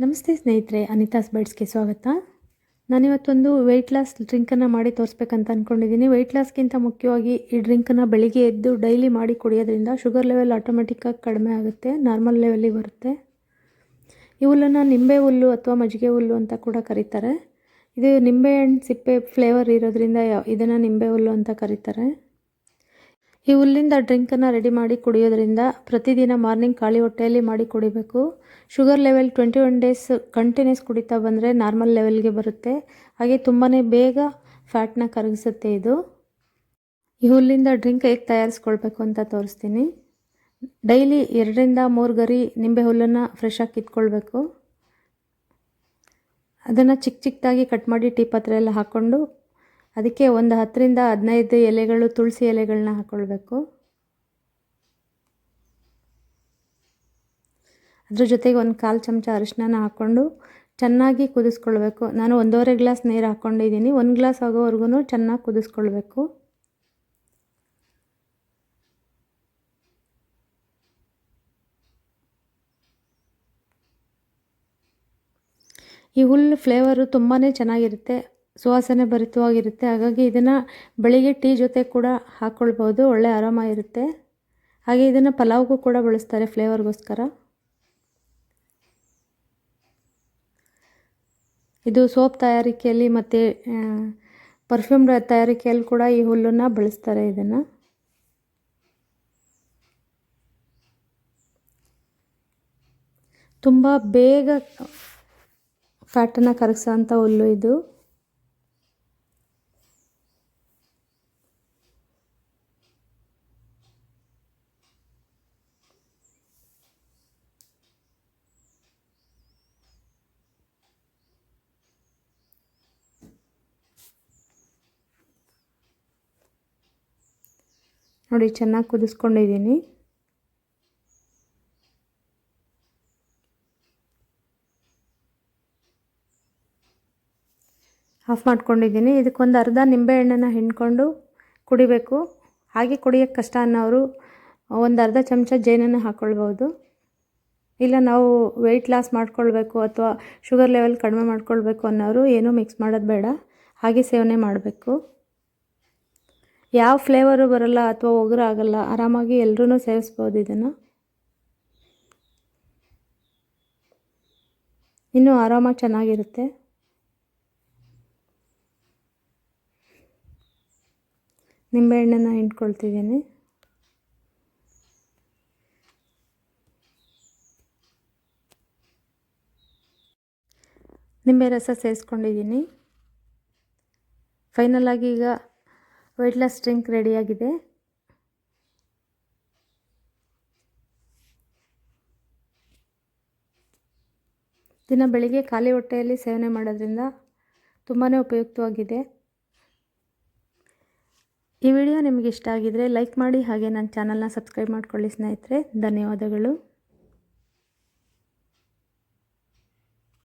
ನಮಸ್ತೆ ಸ್ನೇಹಿತರೆ, ಅನಿತಾಸ್ ಬೈಟ್ಸ್ಗೆ ಸ್ವಾಗತ. ನಾನಿವತ್ತೊಂದು ವೆಯ್ಟ್ ಲಾಸ್ ಡ್ರಿಂಕನ್ನು ಮಾಡಿ ತೋರಿಸ್ಬೇಕಂತ ಅಂದ್ಕೊಂಡಿದ್ದೀನಿ. ವೆಯ್ಟ್ ಲಾಸ್ಗಿಂತ ಮುಖ್ಯವಾಗಿ ಈ ಡ್ರಿಂಕನ್ನು ಬೆಳಿಗ್ಗೆ ಎದ್ದು ಡೈಲಿ ಮಾಡಿ ಕುಡಿಯೋದ್ರಿಂದ ಶುಗರ್ ಲೆವೆಲ್ ಆಟೋಮೆಟಿಕ್ಕಾಗಿ ಕಡಿಮೆ ಆಗುತ್ತೆ, ನಾರ್ಮಲ್ ಲೆವೆಲಿಗೆ ಬರುತ್ತೆ. ಈ ಹುಲ್ಲನ್ನು ನಿಂಬೆ ಹುಲ್ಲು ಅಥವಾ ಮಜ್ಜಿಗೆ ಹುಲ್ಲು ಅಂತ ಕೂಡ ಕರೀತಾರೆ. ಇದು ನಿಂಬೆಹಣ್ಣು ಸಿಪ್ಪೆ ಫ್ಲೇವರ್ ಇರೋದ್ರಿಂದ ಇದನ್ನು ನಿಂಬೆ ಹುಲ್ಲು ಅಂತ ಕರೀತಾರೆ. ಈ ಹುಲ್ಲಿಂದ ಡ್ರಿಂಕನ್ನು ರೆಡಿ ಮಾಡಿ ಕುಡಿಯೋದ್ರಿಂದ ಪ್ರತಿದಿನ ಮಾರ್ನಿಂಗ್ ಖಾಲಿ ಹೊಟ್ಟೆಯಲ್ಲಿ ಮಾಡಿ ಕುಡಿಬೇಕು. ಶುಗರ್ ಲೆವೆಲ್ 21 ಡೇಸ್ ಕಂಟಿನ್ಯೂಸ್ ಕುಡಿತಾ ಬಂದರೆ ನಾರ್ಮಲ್ ಲೆವೆಲ್ಗೆ ಬರುತ್ತೆ. ಹಾಗೆ ತುಂಬಾ ಬೇಗ ಫ್ಯಾಟ್ನ ಕರಗಿಸುತ್ತೆ ಇದು. ಈ ಹುಲ್ಲಿಂದ ಡ್ರಿಂಕ್ ಹೇಗೆ ತಯಾರಿಸ್ಕೊಳ್ಬೇಕು ಅಂತ ತೋರಿಸ್ತೀನಿ. ಡೈಲಿ 2 ರಿಂದ 3 ಗರಿ ನಿಂಬೆ ಹುಲ್ಲನ್ನು ಫ್ರೆಶ್ ಆಗಿ ಕಿತ್ಕೊಳ್ಬೇಕು. ಅದನ್ನು ಚಿಕ್ಕ ಚಿಕ್ಕದಾಗಿ ಕಟ್ ಮಾಡಿ ಟೀ ಪಾತ್ರೆ ಎಲ್ಲ ಹಾಕ್ಕೊಂಡು ಅದಕ್ಕೆ ಒಂದು 10 ರಿಂದ 15 ಎಲೆಗಳು ತುಳಸಿ ಎಲೆಗಳನ್ನ ಹಾಕ್ಕೊಳ್ಬೇಕು. ಅದ್ರ ಜೊತೆಗೆ 1/4 ಚಮಚ ಅರಿಶಿನ ಹಾಕ್ಕೊಂಡು ಚೆನ್ನಾಗಿ ಕುದಿಸ್ಕೊಳ್ಬೇಕು. ನಾನು 1.5 ಗ್ಲಾಸ್ ನೀರು ಹಾಕ್ಕೊಂಡಿದ್ದೀನಿ. 1 ಗ್ಲಾಸ್ ಆಗೋವರೆಗೂ ಚೆನ್ನಾಗಿ ಕುದಿಸ್ಕೊಳ್ಬೇಕು. ಈ ಹುಲ್ಲು ಫ್ಲೇವರು ತುಂಬಾ ಚೆನ್ನಾಗಿರುತ್ತೆ, ಸುವಾಸನೆ ಭರಿತವಾಗಿರುತ್ತೆ. ಹಾಗಾಗಿ ಇದನ್ನು ಬೆಳಿಗ್ಗೆ ಟೀ ಜೊತೆ ಕೂಡ ಹಾಕ್ಕೊಳ್ಬೋದು, ಒಳ್ಳೆ ಆರಾಮ ಇರುತ್ತೆ. ಹಾಗೆ ಇದನ್ನು ಪಲಾವ್ಗೂ ಕೂಡ ಬಳಸ್ತಾರೆ ಫ್ಲೇವರ್ಗೋಸ್ಕರ. ಇದು ಸೋಪ್ ತಯಾರಿಕೆಯಲ್ಲಿ ಮತ್ತು ಪರ್ಫ್ಯೂಮ್ ತಯಾರಿಕೆಯಲ್ಲಿ ಕೂಡ ಈ ಹುಲ್ಲನ್ನು ಬಳಸ್ತಾರೆ. ಇದನ್ನು ತುಂಬ ಬೇಗ ಫ್ಯಾಟನ್ನು ಕರಗಿಸೋಂಥ ಹುಲ್ಲು ಇದು. ನೋಡಿ, ಚೆನ್ನಾಗಿ ಕುದಿಸ್ಕೊಂಡಿದ್ದೀನಿ. ಆಫ್ ಮಾಡ್ಕೊಂಡಿದ್ದೀನಿ. ಇದಕ್ಕೊಂದು ಅರ್ಧ ನಿಂಬೆಹಣ್ಣನ್ನು ಹಿಂಡ್ಕೊಂಡು ಕುಡಿಬೇಕು. ಹಾಗೆ ಕುಡಿಯೋಕ್ಕೆ ಕಷ್ಟ ಅನ್ನೋರು ಒಂದು ಅರ್ಧ ಚಮಚ ಜೇನನ್ನು ಹಾಕ್ಕೊಳ್ಬೋದು. ಇಲ್ಲ ನಾವು ವೆಯ್ಟ್ ಲಾಸ್ ಮಾಡ್ಕೊಳ್ಬೇಕು ಅಥವಾ ಶುಗರ್ ಲೆವೆಲ್ ಕಡಿಮೆ ಮಾಡ್ಕೊಳ್ಬೇಕು ಅನ್ನೋರು ಏನೂ ಮಿಕ್ಸ್ ಮಾಡೋದು ಬೇಡ, ಹಾಗೆ ಸೇವನೆ ಮಾಡಬೇಕು. ಯಾವ ಫ್ಲೇವರು ಬರೋಲ್ಲ ಅಥವಾ ಒಗರು ಆಗಲ್ಲ, ಆರಾಮಾಗಿ ಎಲ್ಲರೂ ಸೇವಿಸ್ಬೋದು ಇದನ್ನು. ಇನ್ನೂ ಆರಾಮಾಗಿ ಚೆನ್ನಾಗಿರುತ್ತೆ. ನಿಂಬೆಹಣ್ಣನ್ನು ಹಿಂಡ್ಕೊಳ್ತಿದ್ದೀನಿ. ನಿಂಬೆ ರಸ ಸೇರಿಸ್ಕೊಂಡಿದ್ದೀನಿ. ಫೈನಲ್ ಆಗಿ ಈಗ ವೆಯ್ಟ್ ಲಾಸ್ ಡ್ರಿಂಕ್ ರೆಡಿಯಾಗಿದೆ. ದಿನ ಬೆಳಿಗ್ಗೆ ಖಾಲಿ ಹೊಟ್ಟೆಯಲ್ಲಿ ಸೇವನೆ ಮಾಡೋದ್ರಿಂದ ತುಂಬಾ ಉಪಯುಕ್ತವಾಗಿದೆ. ಈ ವಿಡಿಯೋ ನಿಮಗೆ ಇಷ್ಟ ಆಗಿದರೆ ಲೈಕ್ ಮಾಡಿ, ಹಾಗೆ ನನ್ನ ಚಾನಲ್ನ ಸಬ್ಸ್ಕ್ರೈಬ್ ಮಾಡ್ಕೊಳ್ಳಿ ಸ್ನೇಹಿತರೆ. ಧನ್ಯವಾದಗಳು.